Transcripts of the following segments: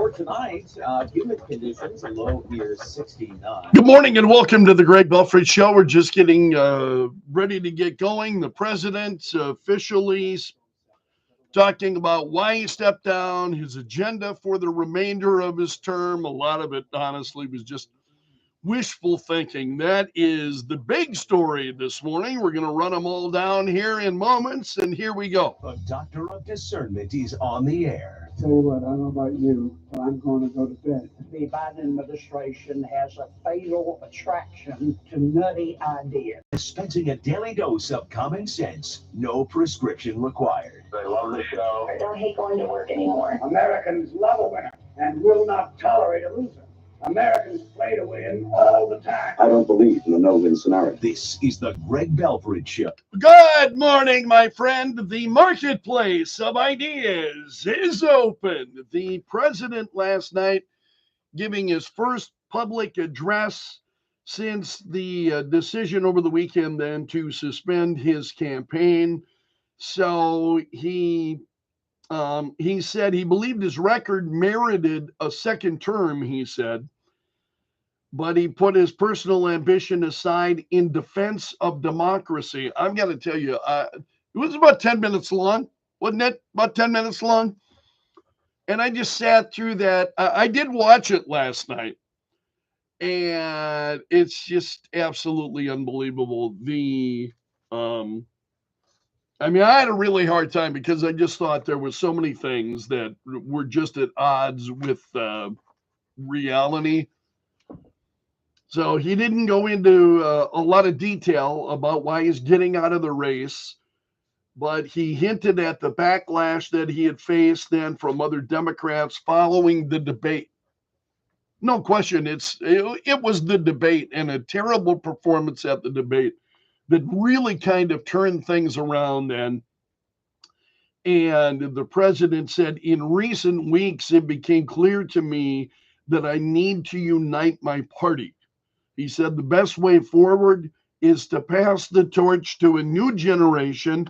For tonight, humid conditions, a low near 69. Good morning and welcome to the Greg Belfrage Show. We're just getting ready to get going. The president officially talking about why he stepped down, his agenda for the remainder of his term. A lot of it, honestly, was just wishful thinking. That is the big story this morning. We're going to run them all down here in moments, and here we go. A doctor of discernment is on the air. Tell you what, I don't know about you, but I'm going to go to bed. The Biden administration has a fatal attraction to nutty ideas. Dispensing a daily dose of common sense, no prescription required. I love the show. I don't hate going to work anymore. Americans love a winner and will not tolerate a loser. Americans play to win all the time. I don't believe in the no-win scenario. This is the Greg Belfrage Show. Good morning, my friend. The marketplace of ideas is open. The president last night giving his first public address since the decision over the weekend then to suspend his campaign. So he said he believed his record merited a second term, he said, but he put his personal ambition aside in defense of democracy. I've got to tell you, it was about 10 minutes long, wasn't it? About 10 minutes long. And I just sat through that. I did watch it last night, and it's just absolutely unbelievable. I had a really hard time because I just thought there were so many things that were just at odds with reality. So he didn't go into a lot of detail about why he's getting out of the race, but he hinted at the backlash that he had faced then from other Democrats following the debate. No question, it was the debate and a terrible performance at the debate that really kind of turned things around then. And the president said, in recent weeks, it became clear to me that I need to unite my party. He said the best way forward is to pass the torch to a new generation,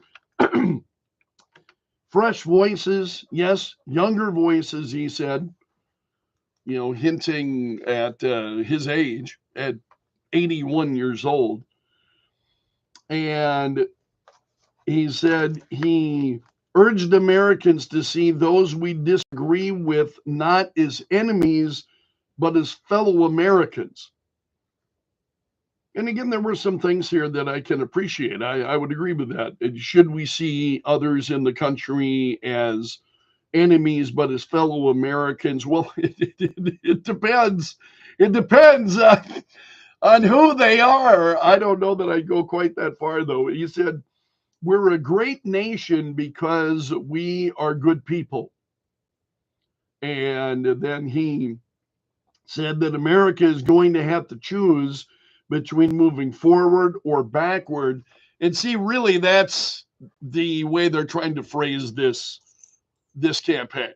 fresh voices, yes, younger voices, he said, hinting at his age at 81 years old. And he said he urged Americans to see those we disagree with not as enemies, but as fellow Americans. And again, there were some things here that I can appreciate. I would agree with that. Should we see others in the country as enemies, but as fellow Americans? Well, it depends. It depends on who they are. I don't know that I'd go quite that far, though. He said, we're a great nation because we are good people. And then he said that America is going to have to choose between moving forward or backward. And see, really, that's the way they're trying to phrase this campaign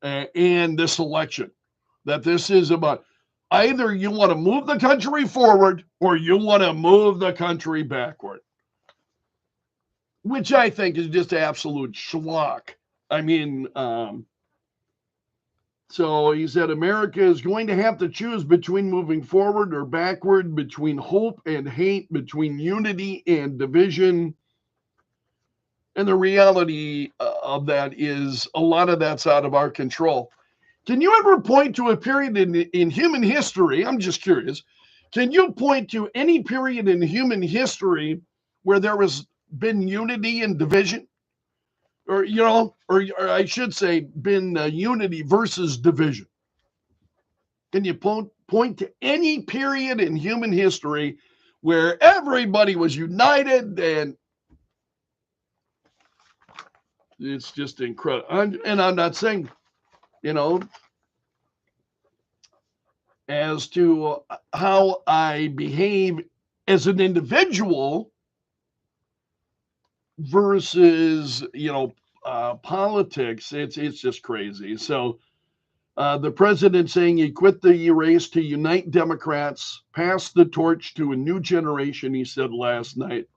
and this election, that this is about either you want to move the country forward or you want to move the country backward, which I think is just absolute schlock. So he said America is going to have to choose between moving forward or backward, between hope and hate, between unity and division. And the reality of that is a lot of that's out of our control. Can you ever point to a period in human history? I'm just curious. Can you point to any period in human history where there has been unity and division? Or I should say, been unity versus division? Can you point to any period in human history where everybody was united? And it's just incredible. And I'm not saying, as to how I behave as an individual versus, politics, it's just crazy. So the president saying he quit the race to unite Democrats, pass the torch to a new generation, he said last night.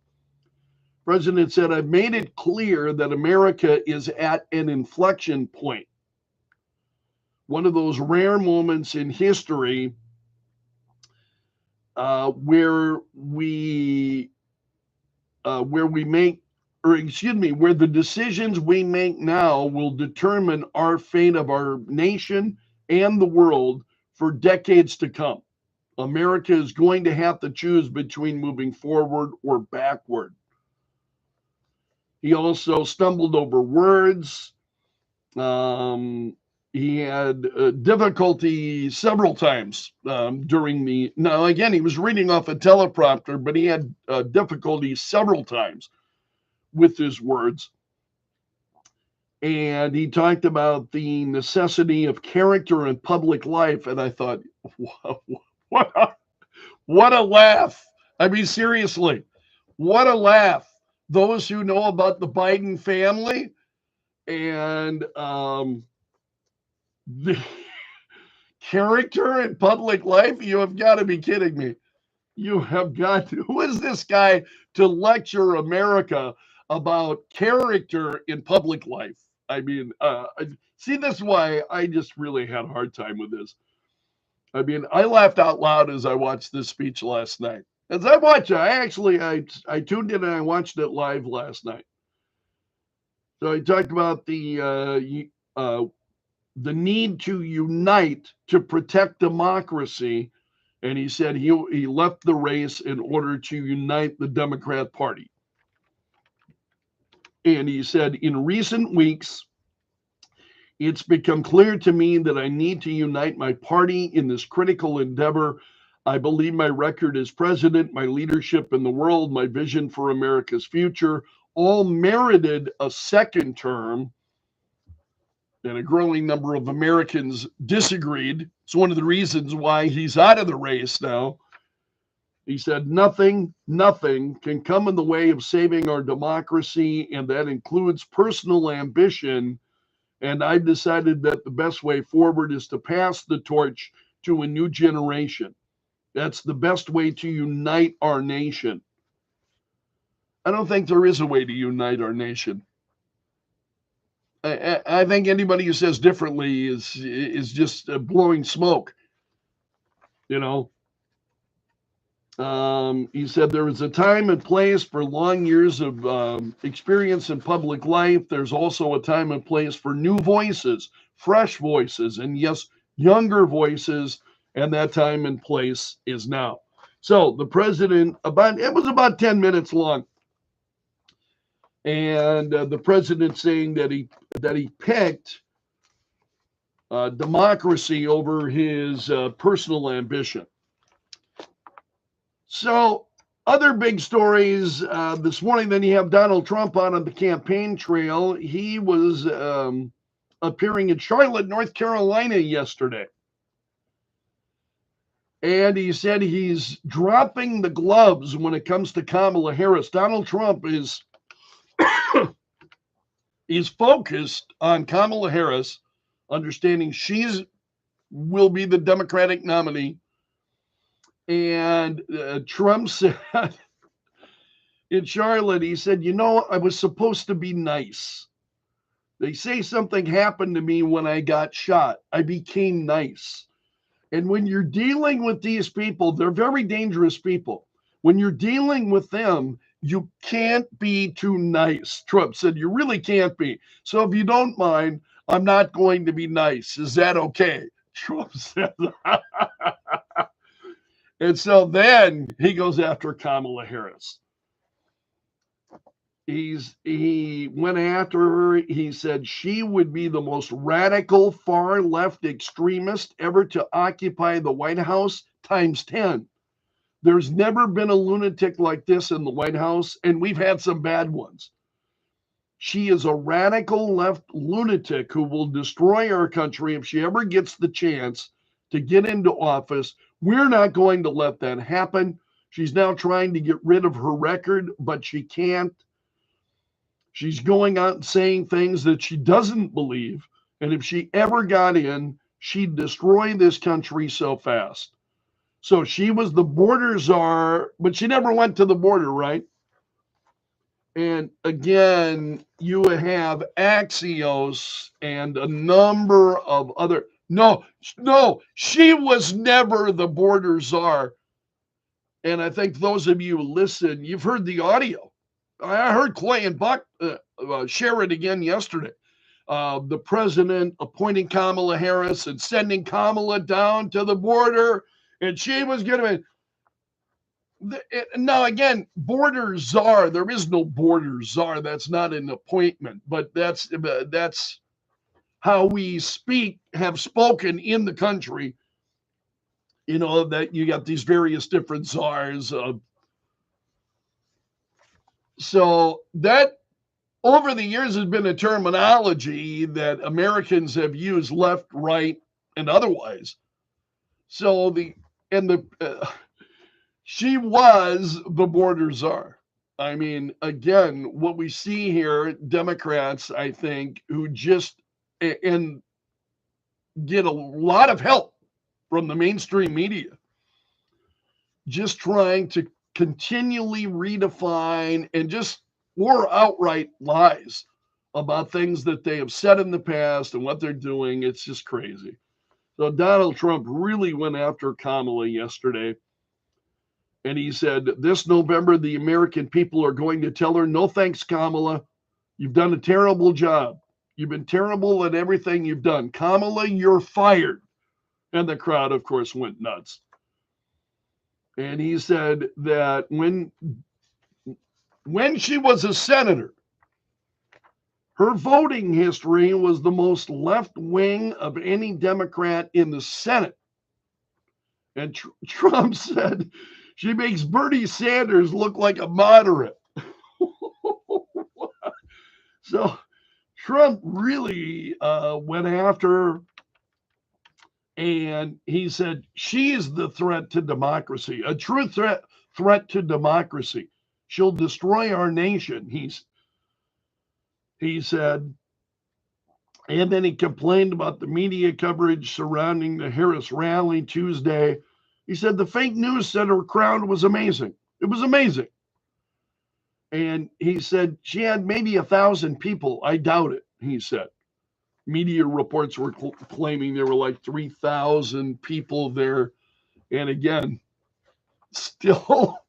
President said, I've made it clear that America is at an inflection point. one of those rare moments in history where we make, or excuse me, where the decisions we make now will determine our fate of our nation and the world for decades to come. America is going to have to choose between moving forward or backward. He also stumbled over words. He had difficulty several times during the. Now, again, he was reading off a teleprompter, but he had difficulty several times with his words. And he talked about the necessity of character in public life. And I thought, what a laugh. I mean, seriously, what a laugh. Those who know about the Biden family and the character in public life, you have got to be kidding me. You have got to. Who is this guy to lecture America about character in public life? I mean, see, this is why I just really had a hard time with this. I mean, I laughed out loud as I watched this speech last night. As I watched it, I tuned in and I watched it live last night. So he talked about the need to unite to protect democracy, and he said he left the race in order to unite the Democrat Party. And he said, in recent weeks, it's become clear to me that I need to unite my party in this critical endeavor. I believe my record as president, my leadership in the world, my vision for America's future, all merited a second term. And a growing number of Americans disagreed. It's one of the reasons why he's out of the race now. He said, nothing can come in the way of saving our democracy, and that includes personal ambition. And I've decided that the best way forward is to pass the torch to a new generation. That's the best way to unite our nation. I don't think there is a way to unite our nation. I think anybody who says differently is just blowing smoke. You know, he said there is a time and place for long years of experience in public life. There's also a time and place for new voices, fresh voices, and yes, younger voices. And that time and place is now. So the president, it was about 10 minutes long. And the president saying that he picked democracy over his personal ambition. So other big stories this morning, then you have Donald Trump on the campaign trail. He was appearing in Charlotte, North Carolina yesterday. And he said he's dropping the gloves when it comes to Kamala Harris. Donald Trump is focused on Kamala Harris, understanding will be the Democratic nominee. And Trump said in Charlotte, he said, I was supposed to be nice. They say something happened to me when I got shot. I became nice. And when you're dealing with these people, they're very dangerous people. When you're dealing with them, you can't be too nice. Trump said, you really can't be. So if you don't mind, I'm not going to be nice. Is that okay? Trump said that. And so then he goes after Kamala Harris. He went after her. He said she would be the most radical far left extremist ever to occupy the White House times 10. There's never been a lunatic like this in the White House, and we've had some bad ones. She is a radical left lunatic who will destroy our country if she ever gets the chance to get into office. We're not going to let that happen. She's now trying to get rid of her record, but she can't. She's going out and saying things that she doesn't believe. And if she ever got in, she'd destroy this country so fast. So she was the border czar, but she never went to the border, right? And again, you have Axios and a number of other. No, she was never the border czar. And I think those of you who listen, you've heard the audio. I heard Clay and Buck share it again yesterday. The president appointing Kamala Harris and sending Kamala down to the border, and she was going to. Now, again, border czar, there is no border czar. That's not an appointment, but that's how we have spoken in the country. You know, that you got these various different czars. So that over the years has been a terminology that Americans have used left, right, and otherwise. So she was the border czar. I mean, again, what we see here, Democrats, I think, who just and get a lot of help from the mainstream media, just trying to continually redefine and just or outright lies about things that they have said in the past and what they're doing. It's just crazy. So Donald Trump really went after Kamala yesterday. And he said, this November, the American people are going to tell her, no thanks, Kamala. You've done a terrible job. You've been terrible at everything you've done. Kamala, you're fired. And the crowd, of course, went nuts. And he said that when she was a senator, her voting history was the most left wing of any Democrat in the Senate. And Trump said she makes Bernie Sanders look like a moderate. So Trump really went after her. And he said, she is the threat to democracy, a true threat to democracy. She'll destroy our nation, he said. And then he complained about the media coverage surrounding the Harris rally Tuesday. He said the fake news said her crowd was amazing. It was amazing. And he said she had maybe 1,000 people. I doubt it, he said. Media reports were claiming there were like 3,000 people there. And again, still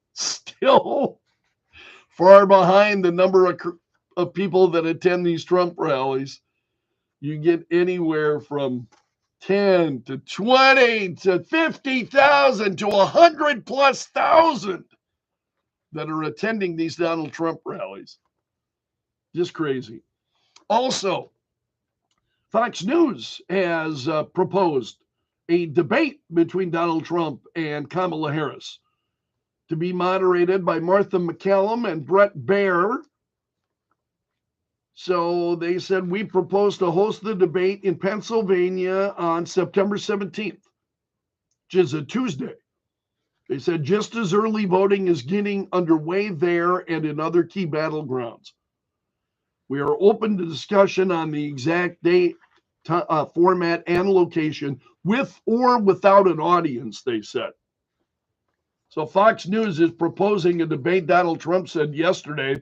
far behind the number of people that attend these Trump rallies. You get anywhere from 10 to 20 to 50,000 to 100,000+ that are attending these Donald Trump rallies. Just crazy. Also, Fox News has proposed a debate between Donald Trump and Kamala Harris to be moderated by Martha McCallum and Brett Baier. So they said, we propose to host the debate in Pennsylvania on September 17th, which is a Tuesday. They said just as early voting is getting underway there and in other key battlegrounds. We are open to discussion on the exact date, format, and location, with or without an audience, they said. So Fox News is proposing a debate. Donald Trump said yesterday,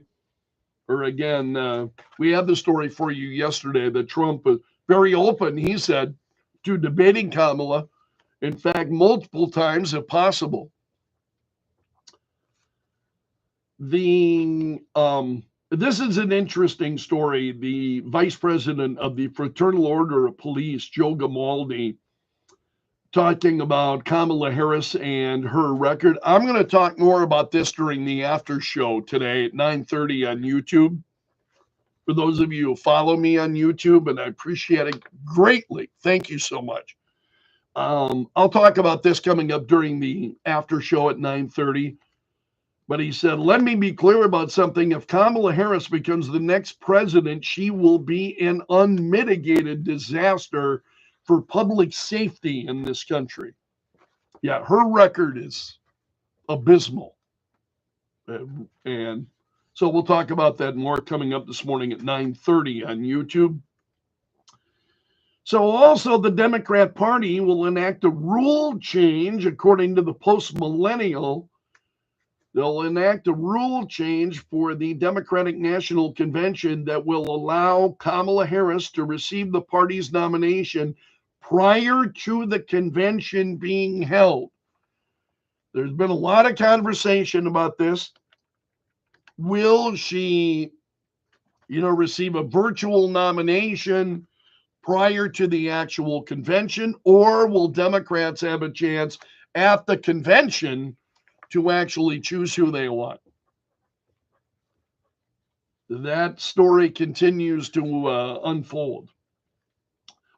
or again, we had the story for you yesterday that Trump was very open, he said, to debating Kamala. In fact, multiple times if possible. This is an interesting story. The vice president of the Fraternal Order of Police, Joe Grimaldi, talking about Kamala Harris and her record. I'm going to talk more about this during the after show today at 9:30 on YouTube. For those of you who follow me on YouTube, and I appreciate it greatly. Thank you so much. I'll talk about this coming up during the after show at 9:30. But he said, let me be clear about something. If Kamala Harris becomes the next president, she will be an unmitigated disaster for public safety in this country. Yeah, her record is abysmal. And so we'll talk about that more coming up this morning at 9:30 on YouTube. So also the Democrat Party will enact a rule change according to the post-millennial. They'll enact a rule change for the Democratic National Convention that will allow Kamala Harris to receive the party's nomination prior to the convention being held. There's been a lot of conversation about this. Will she, receive a virtual nomination prior to the actual convention, or will Democrats have a chance at the convention to actually choose who they want? That story continues to unfold.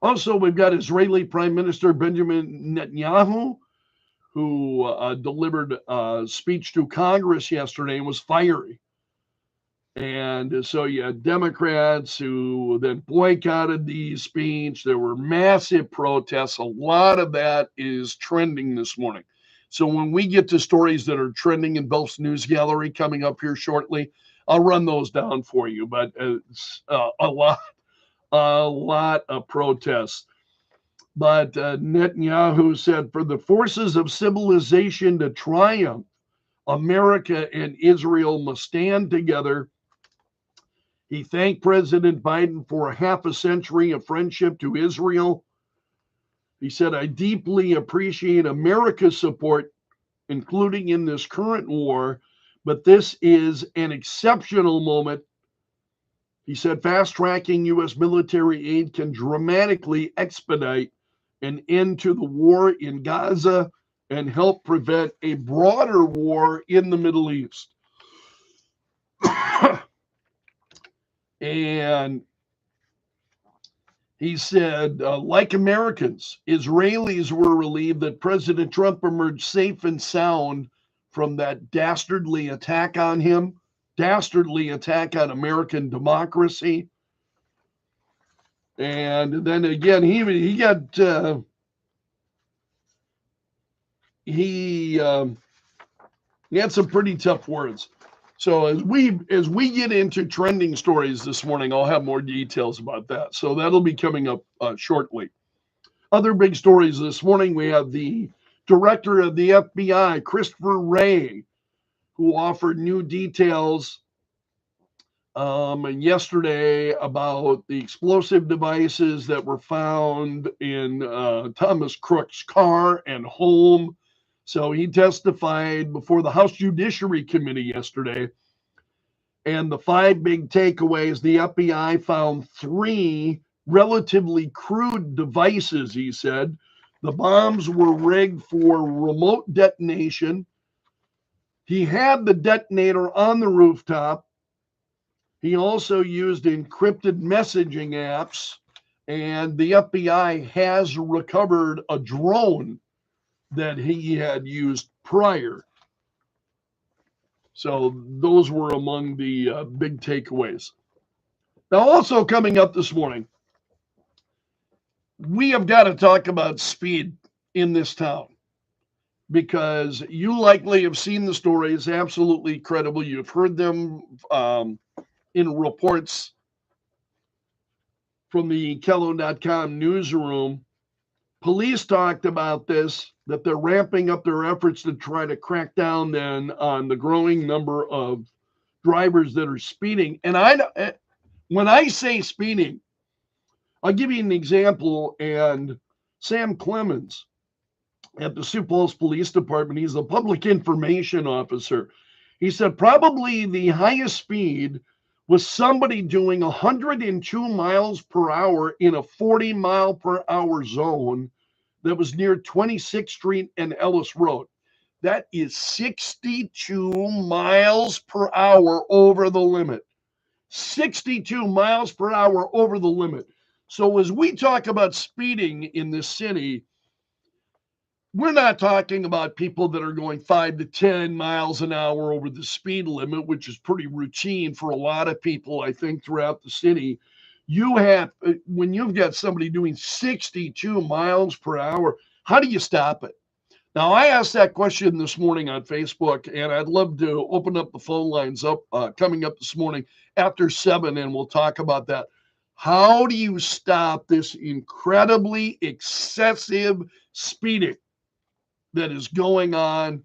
Also, we've got Israeli Prime Minister Benjamin Netanyahu, who delivered a speech to Congress yesterday and was fiery. And so you had Democrats who then boycotted the speech. There were massive protests. A lot of that is trending this morning. So when we get to stories that are trending in Belf's News Gallery coming up here shortly, I'll run those down for you. But it's a lot of protests. But Netanyahu said, for the forces of civilization to triumph, America and Israel must stand together. He thanked President Biden for a half a century of friendship to Israel. He said, I deeply appreciate America's support, including in this current war, but this is an exceptional moment. He said, fast-tracking U.S. military aid can dramatically expedite an end to the war in Gaza and help prevent a broader war in the Middle East. And he said, like Americans, Israelis were relieved that President Trump emerged safe and sound from that dastardly attack on him, dastardly attack on American democracy. And then again, he had some pretty tough words. So as we get into trending stories this morning, I'll have more details about that. So that'll be coming up shortly. Other big stories this morning, we have the director of the FBI, Christopher Wray, who offered new details yesterday about the explosive devices that were found in Thomas Crook's car and home. So he testified before the House Judiciary Committee yesterday. And the 5 big takeaways, the FBI found 3 relatively crude devices, he said. The bombs were rigged for remote detonation. He had the detonator on the rooftop. He also used encrypted messaging apps. And the FBI has recovered a drone that he had used prior. So those were among the big takeaways. Now, also coming up this morning, we have got to talk about speed in this town, because you likely have seen the stories, absolutely credible. You've heard them in reports from the Kello.com newsroom. Police talked about this, that they're ramping up their efforts to try to crack down then on the growing number of drivers that are speeding. And when I say speeding, I'll give you an example. And Sam Clemens at the Sioux Falls Police Department, he's a public information officer. He said probably the highest speed was somebody doing 102 miles per hour in a 40 mile per hour zone that was near 26th Street and Ellis Road. That is 62 miles per hour over the limit. 62 miles per hour over the limit. So as we talk about speeding in this city, we're not talking about people that are going 5 to 10 miles an hour over the speed limit, which is pretty routine for a lot of people, I think, throughout the city. When you've got somebody doing 62 miles per hour, how do you stop it? Now, I asked that question this morning on Facebook, and I'd love to open up the phone lines up coming up this morning after 7, and we'll talk about that. How do you stop this incredibly excessive speeding that is going on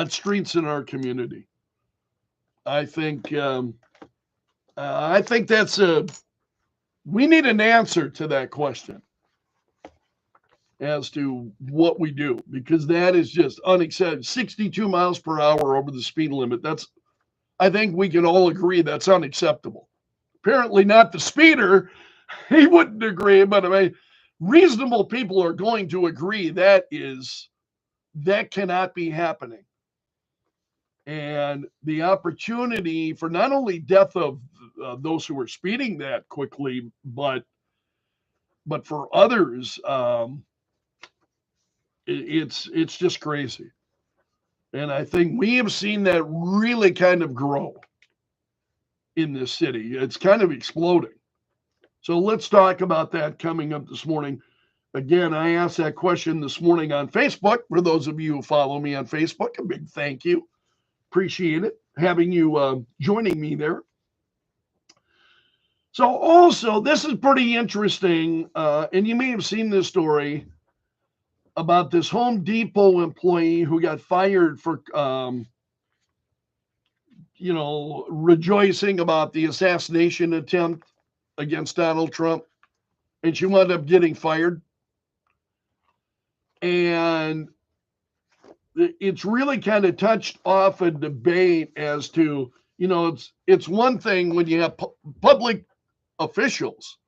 streets in our community? I think that's We need an answer to that question as to what we do, because that is just unacceptable. 62 miles per hour over the speed limit. I think we can all agree that's unacceptable. Apparently not the speeder. He wouldn't agree, but I mean, reasonable people are going to agree that cannot be happening. And the opportunity for not only death of those who are speeding that quickly, but for others, it's just crazy. And I think we have seen that really kind of grow in this city. It's kind of exploding. So let's talk about that coming up this morning. Again, I asked that question this morning on Facebook. For those of you who follow me on Facebook, a big thank you. Appreciate it, having you joining me there. So also, this is pretty interesting, and you may have seen this story about this Home Depot employee who got fired for, rejoicing about the assassination attempt against Donald Trump, and she wound up getting fired. And it's really kind of touched off a debate as to, it's one thing when you have public officials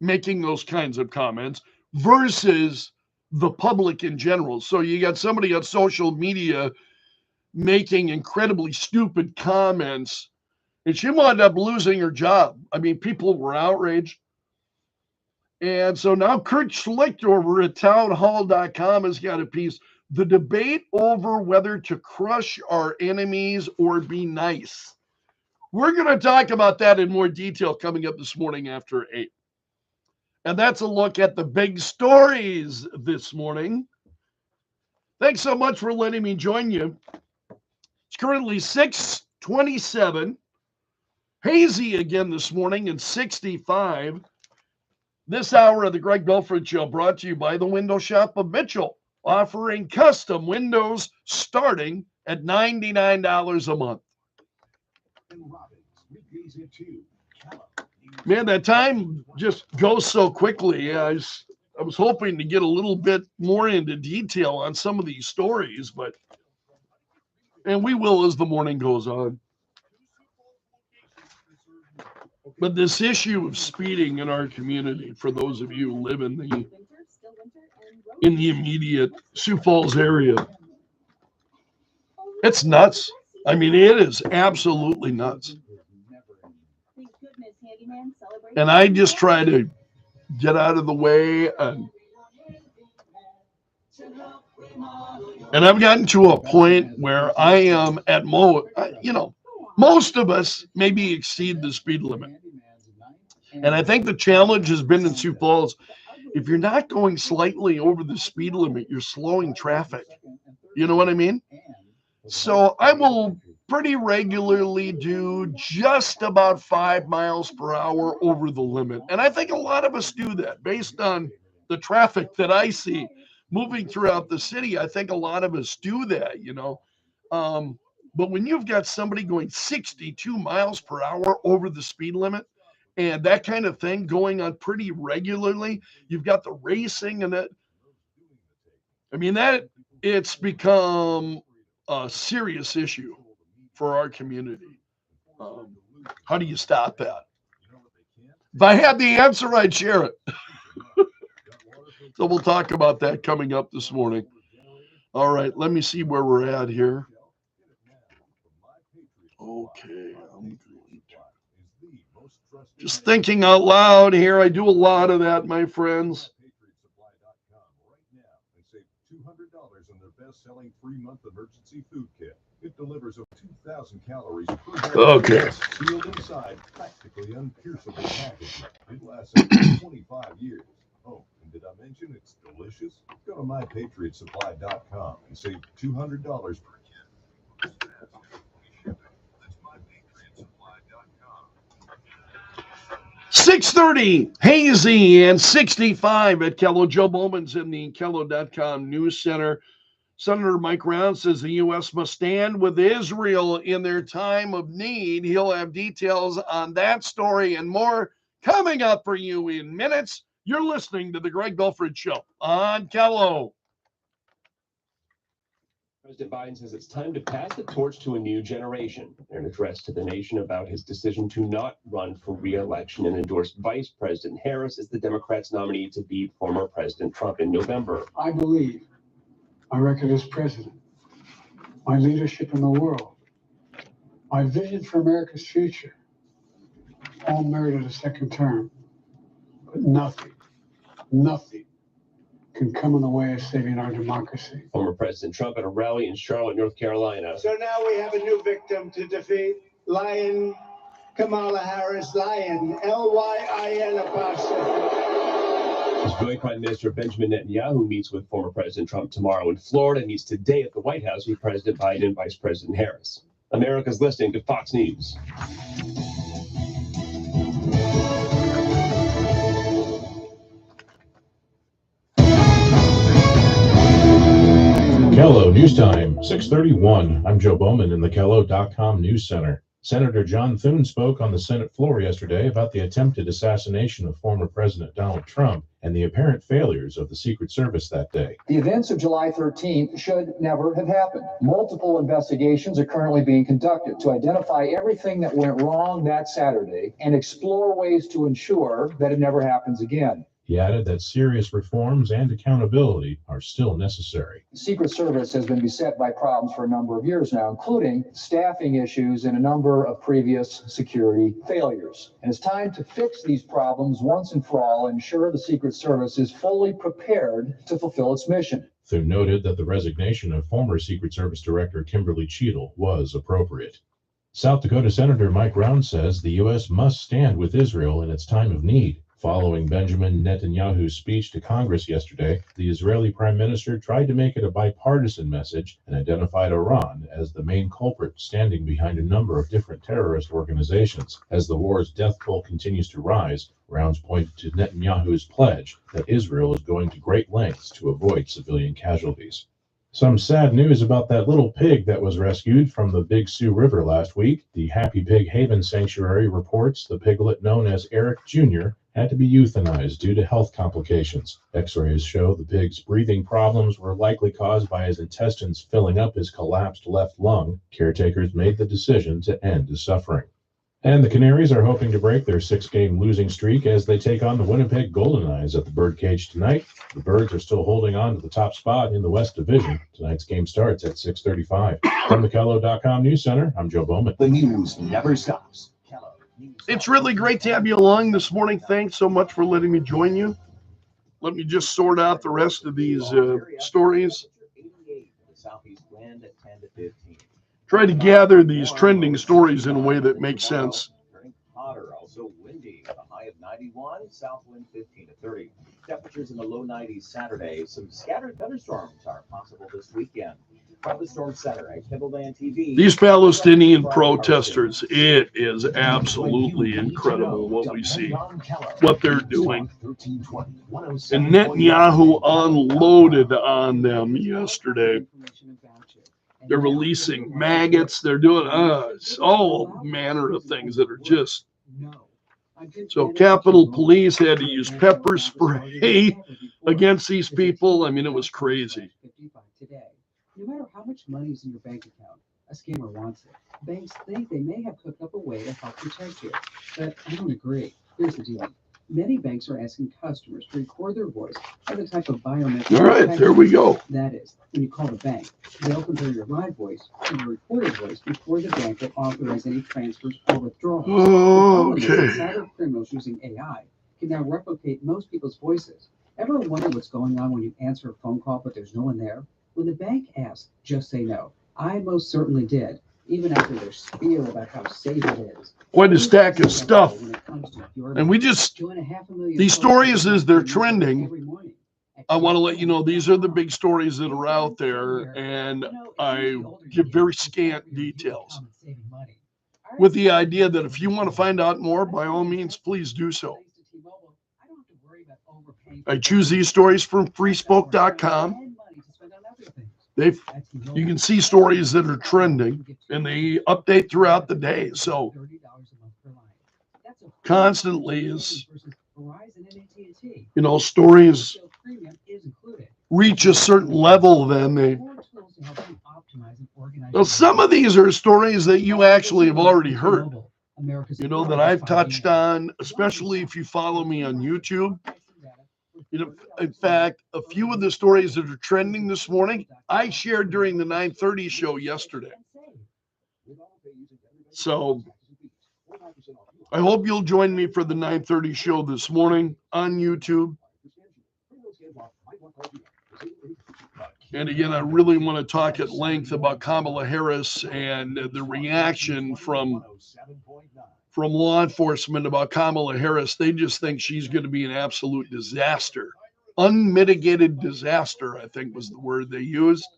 making those kinds of comments versus the public in general. So you got somebody on social media making incredibly stupid comments, and she wound up losing her job. I mean, people were outraged. And so now Kurt Schlicht over at townhall.com has got a piece, the debate over whether to crush our enemies or be nice. We're going to talk about that in more detail coming up this morning after 8. And that's a look at the big stories this morning. Thanks so much for letting me join you. It's currently 6:27. Hazy again this morning and 65. This hour of the Greg Belfrage Show brought to you by the Window Shop of Mitchell, offering custom windows starting at $99 a month. Man, that time just goes so quickly. I was hoping to get a little bit more into detail on some of these stories, and we will as the morning goes on. But this issue of speeding in our community, for those of you who live in the immediate Sioux Falls area, it's nuts. I mean, it is absolutely nuts. And I just try to get out of the way, and I've gotten to a point where I am at most of us maybe exceed the speed limit. And I think the challenge has been in Sioux Falls, if you're not going slightly over the speed limit, you're slowing traffic. You know what I mean? So I will pretty regularly do just about 5 miles per hour over the limit. And I think a lot of us do that based on the traffic that I see moving throughout the city. I think a lot of us do that, But when you've got somebody going 62 miles per hour over the speed limit and that kind of thing going on pretty regularly, you've got the racing and that. I mean, it's become a serious issue for our community. How do you stop that? If I had the answer, I'd share it. So we'll talk about that coming up this morning. All right, let me see where we're at here. Okay, I'm just thinking out loud here. I do a lot of that, my friends. Best-selling 3-month emergency food kit. It delivers over 2,000 calories per day. Okay. Sealed inside, practically unpierceable packaging. It lasts up to 25 years. Oh, and did I mention it's delicious? Go to mypatriotsupply.com and save $200 per kit. That's mypatriotsupply.com. 6:30, hazy and 65 at Kello. Joe Bowman's in the Kello.com News Center. Senator Mike Rounds says the U.S. must stand with Israel in their time of need. He'll have details on that story and more Coming up for you in minutes, you're listening to the Greg Belfrage Show on Kello. President Biden says it's time to pass the torch to a new generation. In an address to the nation about his decision to not run for re-election and endorse Vice President Harris as the Democrats' nominee to beat former President Trump in November. I believe my record as president, my leadership in the world, my vision for America's future, all merited a second term. But nothing can come in the way of saving our democracy. Former President Trump at a rally in Charlotte, North Carolina. So now we have a new victim to defeat. Lion Kamala Harris, Lion, L-Y-I-N apostrophe. Israeli Prime Minister Benjamin Netanyahu meets with former President Trump tomorrow in Florida and meets today at the White House with President Biden and Vice President Harris. America's listening to Fox News. Kello News Time, 6:31. I'm Joe Bowman in the Kello.com News Center. Senator John Thune spoke on the Senate floor yesterday about the attempted assassination of former President Donald Trump and the apparent failures of the Secret Service that day. The events of July 13th should never have happened. Multiple investigations are currently being conducted to identify everything that went wrong that Saturday and explore ways to ensure that it never happens again. He added that serious reforms and accountability are still necessary. The Secret Service has been beset by problems for a number of years now, including staffing issues and a number of previous security failures. And it's time to fix these problems once and for all and ensure the Secret Service is fully prepared to fulfill its mission. Thune noted that the resignation of former Secret Service Director Kimberly Cheadle was appropriate. South Dakota Senator Mike Round says the U.S. must stand with Israel in its time of need. Following Benjamin Netanyahu's speech to Congress yesterday, the Israeli Prime Minister tried to make it a bipartisan message and identified Iran as the main culprit standing behind a number of different terrorist organizations. As the war's death toll continues to rise, Rounds pointed to Netanyahu's pledge that Israel is going to great lengths to avoid civilian casualties. Some sad news about that little pig that was rescued from the Big Sioux River last week. The Happy Pig Haven Sanctuary reports the piglet known as Eric Jr. had to be euthanized due to health complications. X-rays show the pig's breathing problems were likely caused by his intestines filling up his collapsed left lung. Caretakers made the decision to end his suffering. And the Canaries are hoping to break their 6-game losing streak as they take on the Winnipeg Golden Eyes at the Birdcage tonight. The Birds are still holding on to the top spot in the West Division. Tonight's game starts at 6:35. From the Kello.com News Center, I'm Joe Bowman. The news never stops. It's really great to have you along this morning. Thanks so much for letting me join you. Let me just sort out the rest of these stories. Try to gather these trending stories in a way that makes sense. Hotter, also windy, with a high of 91, south wind 15 to 30. Temperatures in the low 90s Saturday. Some scattered thunderstorms are possible this weekend. From the Storm Center at Kindleland TV. These Palestinian protesters, it is absolutely incredible what we see, what they're doing. And Netanyahu unloaded on them yesterday. They're releasing maggots. They're doing all manner of things that are just. So Capitol Police had to use pepper spray against these people. I mean, it was crazy. No matter how much money is in your bank account, a scammer wants it. Banks think they may have cooked up a way to help protect you, but I don't agree. Here's the deal. Many banks are asking customers to record their voice by the type of biometric. All right, there we go. That is, when you call the bank, they'll compare your live voice to your recorded voice before the bank will authorize any transfers or withdrawals. Oh, okay. Cyber criminals using AI can now replicate most people's voices. Ever wonder what's going on when you answer a phone call but there's no one there? When the bank asks, just say no. I most certainly did, even after their spiel about how safe it is. Quite a stack of stuff. And we just, these stories as they're trending, I want to let you know these are the big stories that are out there, and I give very scant details. With the idea that if you want to find out more, by all means, please do so. I choose these stories from freespoke.com. You can see stories that are trending, and they update throughout the day. So constantly is, stories reach a certain level, then some of these are stories that you actually have already heard, that I've touched on, especially if you follow me on YouTube. In fact, a few of the stories that are trending this morning, I shared during the 9:30 show yesterday. So I hope you'll join me for the 9:30 show this morning on YouTube. And again, I really want to talk at length about Kamala Harris and the reaction from law enforcement about Kamala Harris. They just think she's going to be an absolute disaster. Unmitigated disaster, I think was the word they used.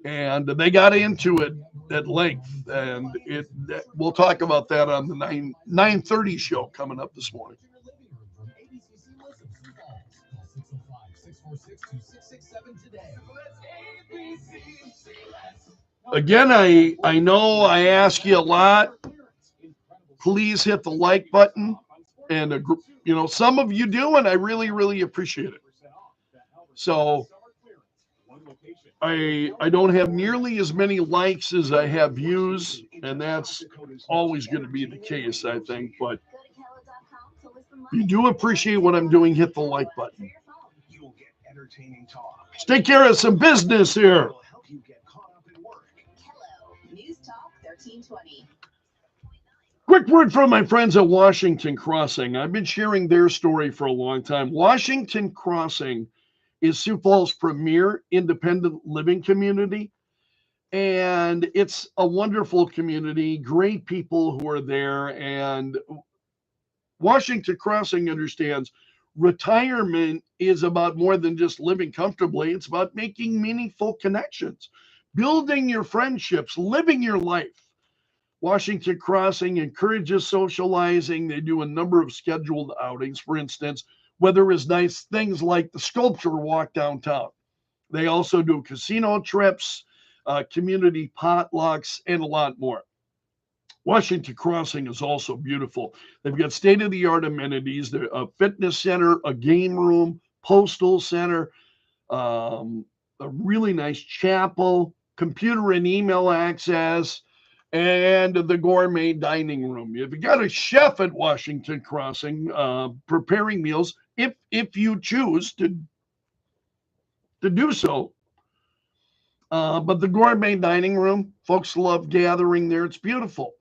And they got into it at length. And we'll talk about that on the 9:30 show coming up this morning. Again, I know I ask you a lot. Please hit the like button. And, some of you do, and I really, really appreciate it. So I don't have nearly as many likes as I have views, and that's always going to be the case, I think. But you do appreciate what I'm doing, hit the like button. Let's take care of some business here. NewsTalk 1320. Quick word from my friends at Washington Crossing. I've been sharing their story for a long time. Washington Crossing is Sioux Falls' premier independent living community. And it's a wonderful community, great people who are there. And Washington Crossing understands retirement is about more than just living comfortably. It's about making meaningful connections, building your friendships, living your life. Washington Crossing encourages socializing. They do a number of scheduled outings. For instance, weather is nice, things like the sculpture walk downtown. They also do casino trips, community potlucks, and a lot more. Washington Crossing is also beautiful. They've got state-of-the-art amenities. There's a fitness center, a game room, postal center, a really nice chapel, computer and email access, and the gourmet dining room. You've got a chef at Washington Crossing preparing meals if you choose to do so. But the gourmet dining room, folks love gathering there. It's beautiful.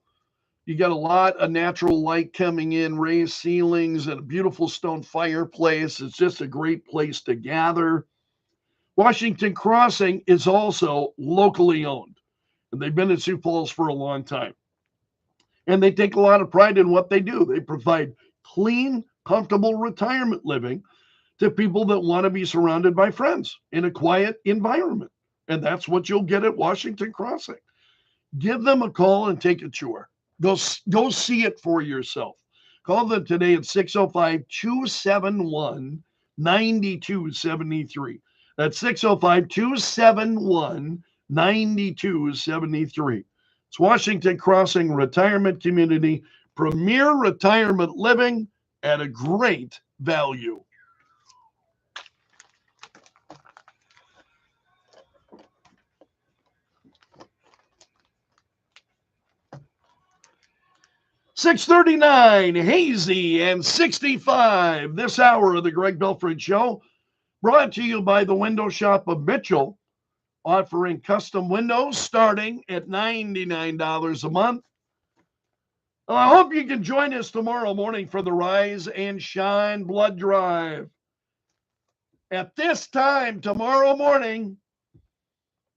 You got a lot of natural light coming in, raised ceilings, and a beautiful stone fireplace. It's just a great place to gather. Washington Crossing is also locally owned, and they've been in Sioux Falls for a long time. And they take a lot of pride in what they do. They provide clean, comfortable retirement living to people that want to be surrounded by friends in a quiet environment. And that's what you'll get at Washington Crossing. Give them a call and take a tour. Go see it for yourself. Call them today at 605-271-9273. That's 605-271-9273. It's Washington Crossing Retirement Community, premier retirement living at a great value. .39, hazy and 65. This hour of the Greg Belfrage Show, brought to you by the Window Shop of Mitchell, offering custom windows starting at $99 a month. Well, I hope you can join us tomorrow morning for the Rise and Shine Blood Drive. At this time tomorrow morning,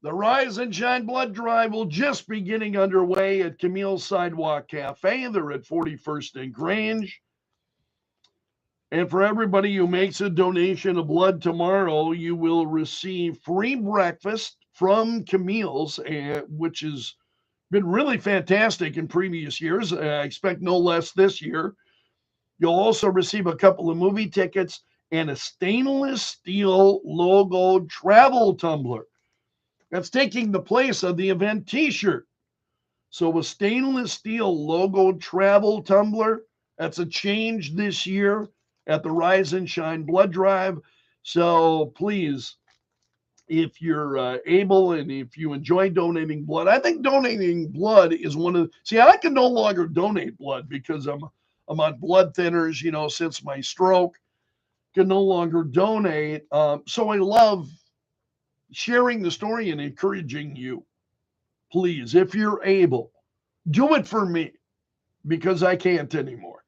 the Rise and Shine Blood Drive will just be getting underway at Camille's Sidewalk Cafe. They're at 41st and Grange. And for everybody who makes a donation of blood tomorrow, you will receive free breakfast from Camille's, which has been really fantastic in previous years. I expect no less this year. You'll also receive a couple of movie tickets and a stainless steel logo travel tumbler. That's taking the place of the event t-shirt. So a stainless steel logo travel tumbler, That's a change this year at the Rise and Shine Blood Drive. So please, if you're able and if you enjoy donating blood, I think donating blood is I can no longer donate blood because I'm on blood thinners, since my stroke. Can no longer donate. So I love sharing the story and encouraging you. Please, if you're able, do it for me because I can't anymore.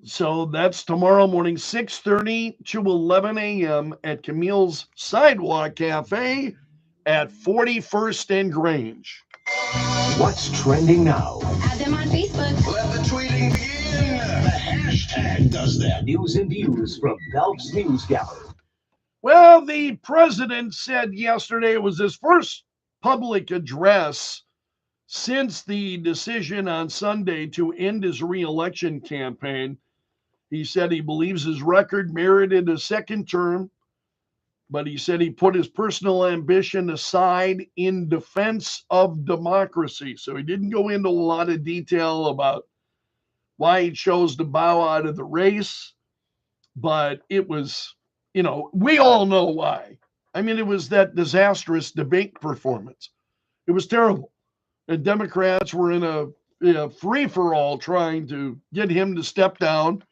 So that's tomorrow morning, 6:30 to 11 a.m. at Camille's Sidewalk Cafe at 41st and Grange. What's trending now? Add them on Facebook. Let the tweeting begin. The hashtag does that. News and views from Belf's News Gallery. Well, the president said yesterday it was his first public address since the decision on Sunday to end his re-election campaign. He said he believes his record merited a second term, but he said he put his personal ambition aside in defense of democracy. So he didn't go into a lot of detail about why he chose to bow out of the race, but it was, we all know why. I mean, it was that disastrous debate performance. It was terrible. The Democrats were in a free-for-all trying to get him to step down.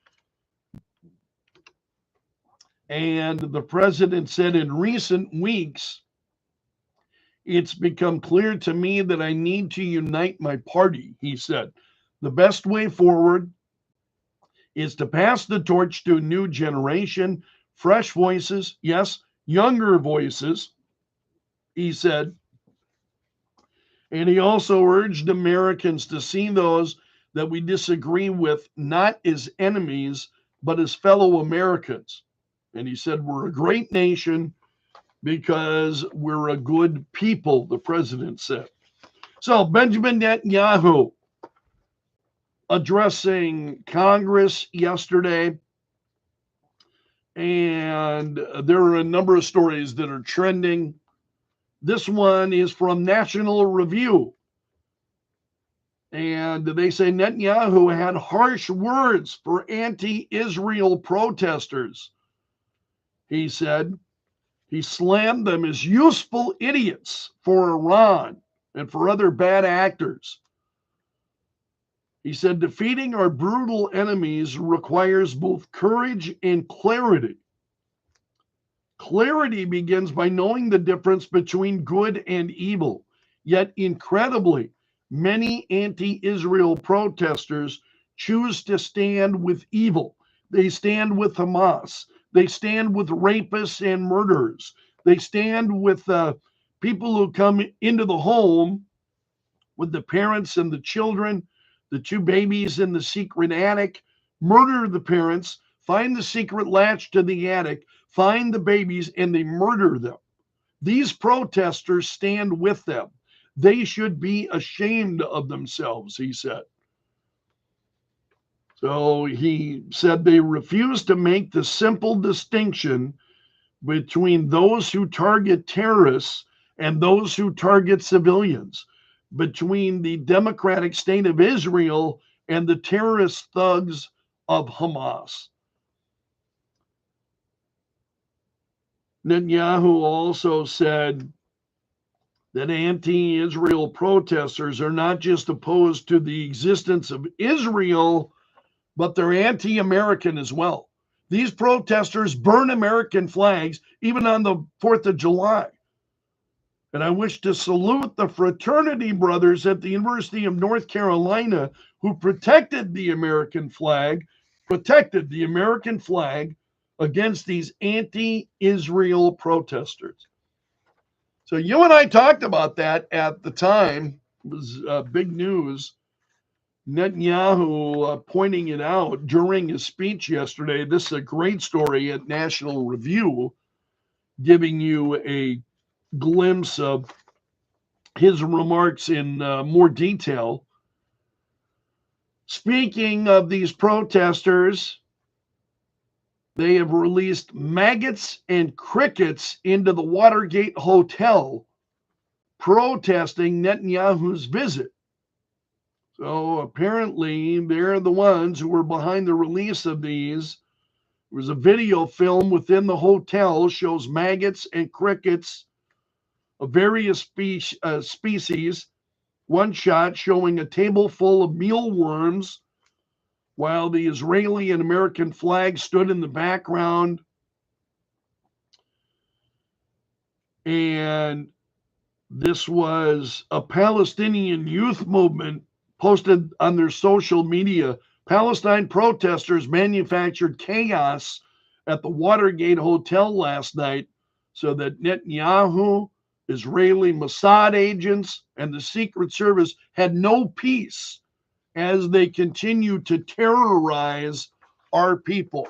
And the president said in recent weeks, it's become clear to me that I need to unite my party, he said. The best way forward is to pass the torch to a new generation, fresh voices, yes, younger voices, he said. And he also urged Americans to see those that we disagree with not as enemies, but as fellow Americans. And he said, we're a great nation because we're a good people, the president said. So Benjamin Netanyahu addressing Congress yesterday. And there are a number of stories that are trending. This one is from National Review. And they say Netanyahu had harsh words for anti-Israel protesters. He said he slammed them as useful idiots for Iran and for other bad actors. He said defeating our brutal enemies requires both courage and clarity. Clarity begins by knowing the difference between good and evil. Yet, incredibly, many anti-Israel protesters choose to stand with evil. They stand with Hamas. They stand with rapists and murderers. They stand with people who come into the home with the parents and the children, the two babies in the secret attic, murder the parents, find the secret latch to the attic, find the babies, and they murder them. These protesters stand with them. They should be ashamed of themselves, he said. So he said they refuse to make the simple distinction between those who target terrorists and those who target civilians, between the democratic state of Israel and the terrorist thugs of Hamas. Netanyahu also said that anti-Israel protesters are not just opposed to the existence of Israel, but they're anti-American as well. These protesters burn American flags even on the 4th of July. And I wish to salute the fraternity brothers at the University of North Carolina who protected the American flag against these anti-Israel protesters. So you and I talked about that at the time. It was big news. Netanyahu pointing it out during his speech yesterday. This is a great story at National Review, giving you a glimpse of his remarks in more detail. Speaking of these protesters, they have released maggots and crickets into the Watergate Hotel, protesting Netanyahu's visit. So apparently they're the ones who were behind the release of these. There was a video film within the hotel shows maggots and crickets of various species. One shot showing a table full of mealworms while the Israeli and American flag stood in the background. And this was a Palestinian youth movement posted on their social media. Palestine protesters manufactured chaos at the Watergate Hotel last night so that Netanyahu, Israeli Mossad agents, and the Secret Service had no peace as they continue to terrorize our people.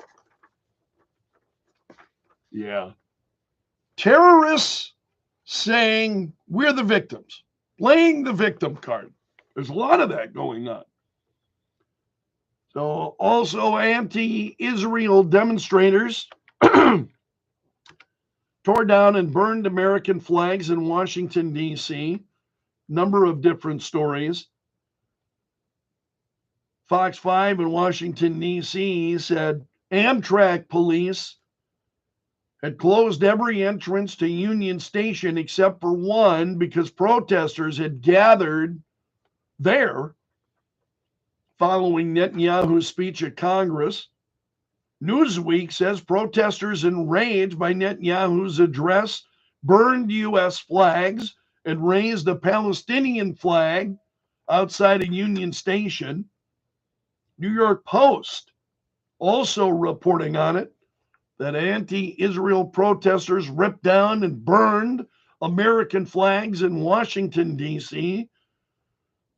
Yeah. Terrorists saying we're the victims, playing the victim card. There's a lot of that going on. So also anti-Israel demonstrators tore down and burned American flags in Washington, D.C. Number of different stories. Fox 5 in Washington, D.C. said Amtrak police had closed every entrance to Union Station except for one because protesters had gathered there following Netanyahu's speech at Congress. Newsweek says protesters enraged by Netanyahu's address burned U.S. flags and raised a Palestinian flag outside of Union Station. New York Post also reporting on it, that anti-Israel protesters ripped down and burned American flags in Washington, D.C.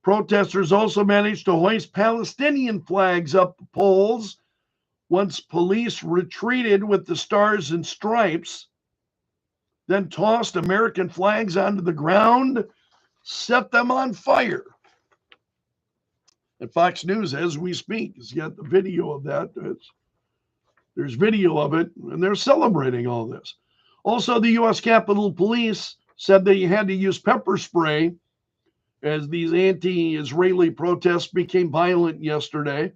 Protesters also managed to hoist Palestinian flags up the poles once police retreated with the stars and stripes, then tossed American flags onto the ground, set them on fire. And Fox News, as we speak, has got the video of that. There's video of it, and they're celebrating all this. Also, the U.S. Capitol Police said they had to use pepper spray as these anti-Israeli protests became violent yesterday.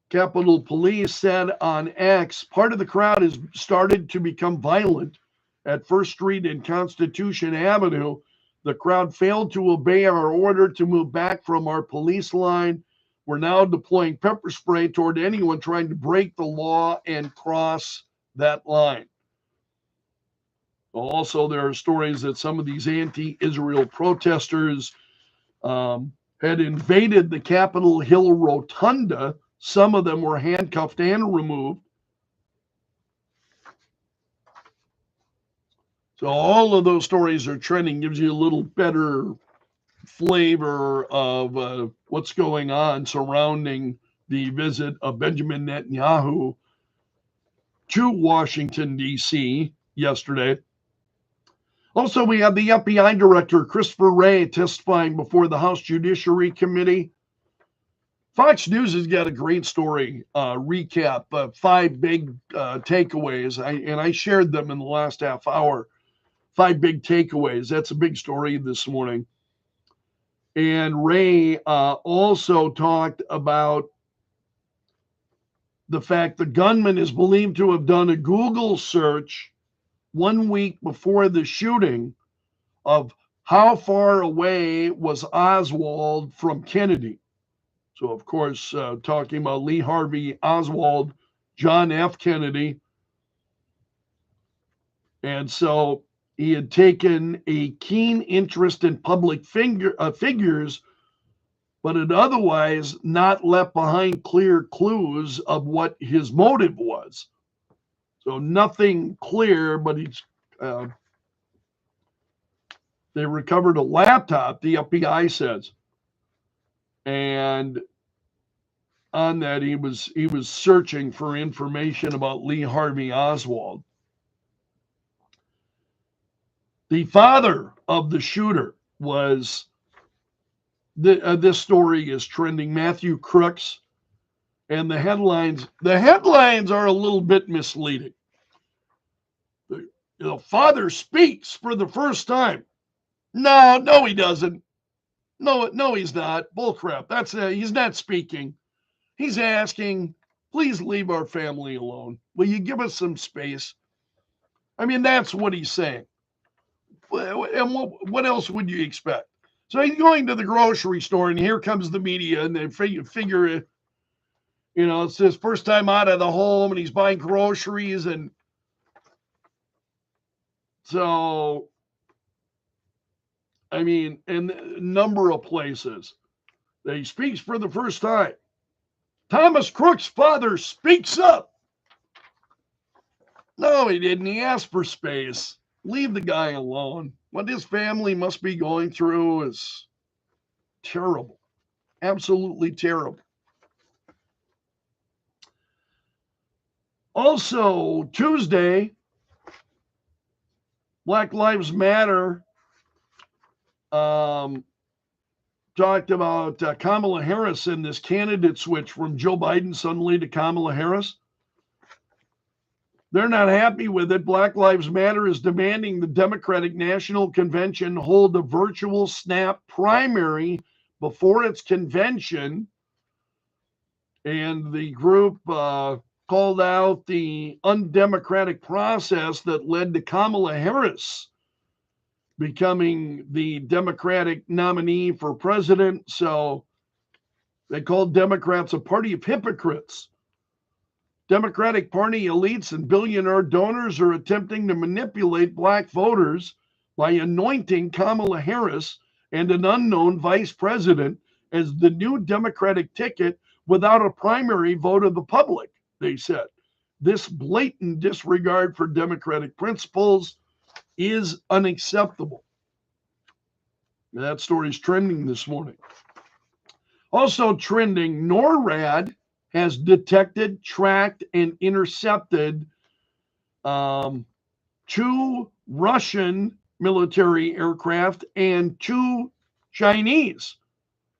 Capitol Police said on X, part of the crowd has started to become violent at First Street and Constitution Avenue. The crowd failed to obey our order to move back from our police line. We're now deploying pepper spray toward anyone trying to break the law and cross that line. Also, there are stories that some of these anti-Israel protesters had invaded the Capitol Hill Rotunda. Some of them were handcuffed and removed. So all of those stories are trending, gives you a little better flavor of what's going on surrounding the visit of Benjamin Netanyahu to Washington, D.C. yesterday. Also, we have the FBI Director, Christopher Wray, testifying before the House Judiciary Committee. Fox News has got a great story, recap, 5 big takeaways, and I shared them in the last half hour. 5 big takeaways. That's a big story this morning. And Ray also talked about the fact the gunman is believed to have done a Google search 1 week before the shooting of how far away was Oswald from Kennedy. So, of course, talking about Lee Harvey Oswald, John F. Kennedy. And so he had taken a keen interest in public figures, but had otherwise not left behind clear clues of what his motive was. So nothing clear, but they recovered a laptop, the FBI says. And on that, he was searching for information about Lee Harvey Oswald. The father of the shooter was, this story is trending, Matthew Crooks, and the headlines are a little bit misleading. The father speaks for the first time. No, he doesn't. No, he's not. Bullcrap. He's not speaking. He's asking, please leave our family alone. Will you give us some space? I mean, that's what he's saying. And what else would you expect? So he's going to the grocery store, and here comes the media, and they figure it's his first time out of the home, and he's buying groceries, and so, I mean, in a number of places that he speaks for the first time. Thomas Crook's father speaks up. No, he didn't. He asked for space. Leave the guy alone. What his family must be going through is terrible. Absolutely terrible. Also, Tuesday, Black Lives Matter talked about Kamala Harris and this candidate switch from Joe Biden suddenly to Kamala Harris. They're not happy with it. Black Lives Matter is demanding the Democratic National Convention hold a virtual snap primary before its convention. And the group called out the undemocratic process that led to Kamala Harris becoming the Democratic nominee for president. So they called Democrats a party of hypocrites. Democratic Party elites and billionaire donors are attempting to manipulate black voters by anointing Kamala Harris and an unknown vice president as the new Democratic ticket without a primary vote of the public, they said. This blatant disregard for democratic principles is unacceptable. That story's trending this morning. Also trending, NORAD has detected, tracked, and intercepted 2 Russian military aircraft and 2 Chinese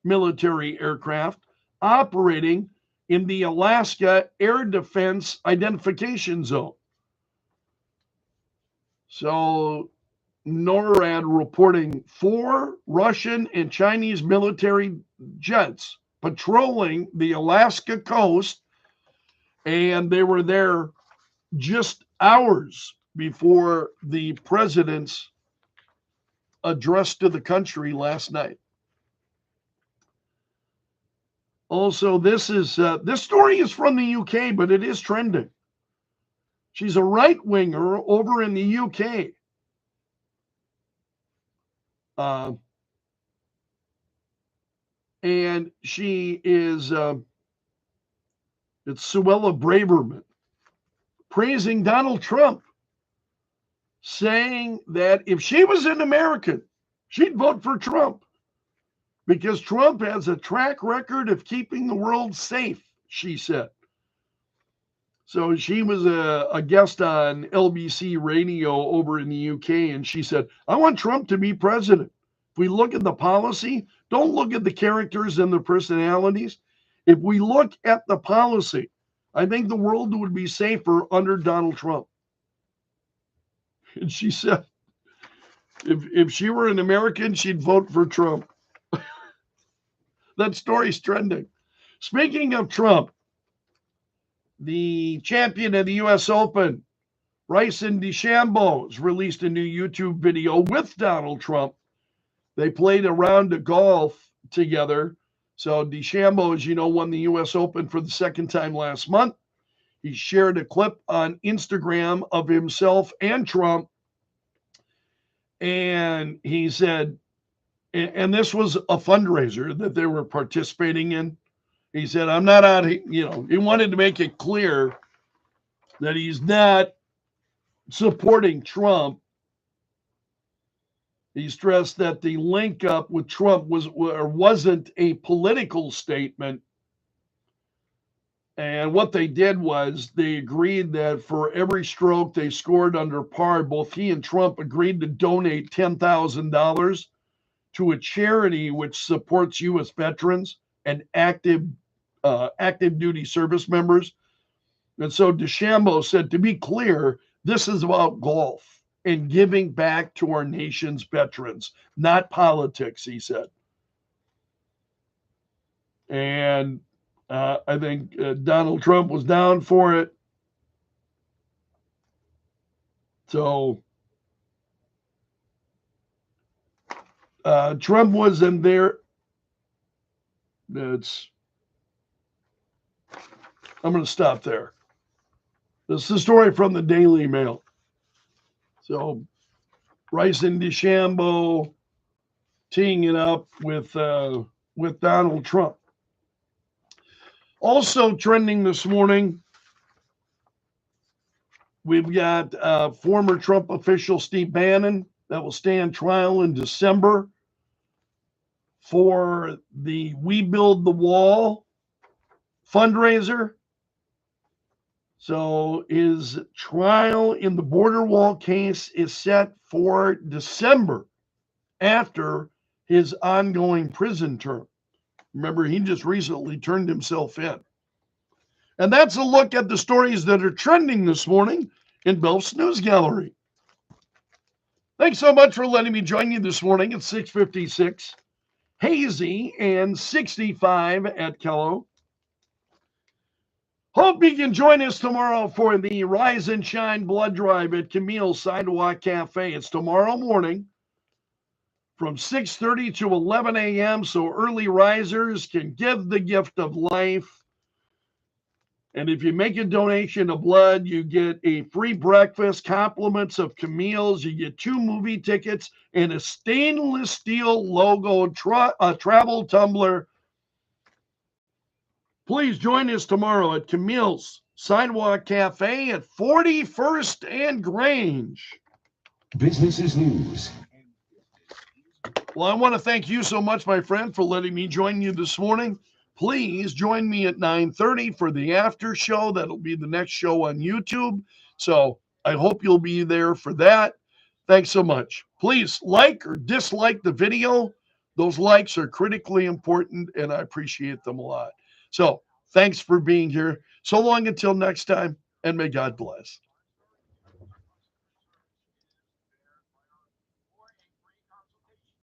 military aircraft operating in the Alaska Air Defense Identification Zone. So NORAD reporting 4 Russian and Chinese military jets patrolling the Alaska coast, and they were there just hours before the president's address to the country last night. Also, this story is from the UK, but it is trending. She's a right-winger over in the UK. And she is, it's Suella Braverman, praising Donald Trump, saying that if she was an American, she'd vote for Trump because Trump has a track record of keeping the world safe, she said. So she was a guest on LBC radio over in the UK, and she said, I want Trump to be president. If we look at the policy, don't look at the characters and the personalities. If we look at the policy, I think the world would be safer under Donald Trump. And she said, if she were an American, she'd vote for Trump. That story's trending. Speaking of Trump, the champion of the U.S. Open, Bryson DeChambeau, has released a new YouTube video with Donald Trump. They played a round of golf together. So DeChambeau, as you know, won the U.S. Open for the second time last month. He shared a clip on Instagram of himself and Trump. And he said, and this was a fundraiser that they were participating in. He said, I'm not out here, he wanted to make it clear that he's not supporting Trump. He stressed that the link up with Trump wasn't a political statement. And what they did was they agreed that for every stroke they scored under par, both he and Trump agreed to donate $10,000 to a charity which supports U.S. veterans and active duty service members. And so DeChambeau said, to be clear, this is about golf and giving back to our nation's veterans, not politics, he said. And I think Donald Trump was down for it. So Trump wasn't there. I'm going to stop there. This is the story from the Daily Mail. So Rice and DeChambeau teeing it up with Donald Trump. Also trending this morning, we've got former Trump official Steve Bannon that will stand trial in December for the We Build the Wall fundraiser. So his trial in the border wall case is set for December after his ongoing prison term. Remember, he just recently turned himself in. And that's a look at the stories that are trending this morning in Belf's News Gallery. Thanks so much for letting me join you this morning at 6:56. Hazy and 65 at Kello. Hope you can join us tomorrow for the Rise and Shine Blood Drive at Camille's Sidewalk Cafe. It's tomorrow morning from 6:30 to 11 a.m. so early risers can give the gift of life. And if you make a donation of blood, you get a free breakfast, compliments of Camille's. You get 2 movie tickets and a stainless steel logo travel tumbler. Please join us tomorrow at Camille's Sidewalk Cafe at 41st and Grange. Business is news. Well, I want to thank you so much, my friend, for letting me join you this morning. Please join me at 9:30 for the after show. That'll be the next show on YouTube. So I hope you'll be there for that. Thanks so much. Please like or dislike the video. Those likes are critically important, and I appreciate them a lot. So thanks for being here. So long until next time, and may God bless.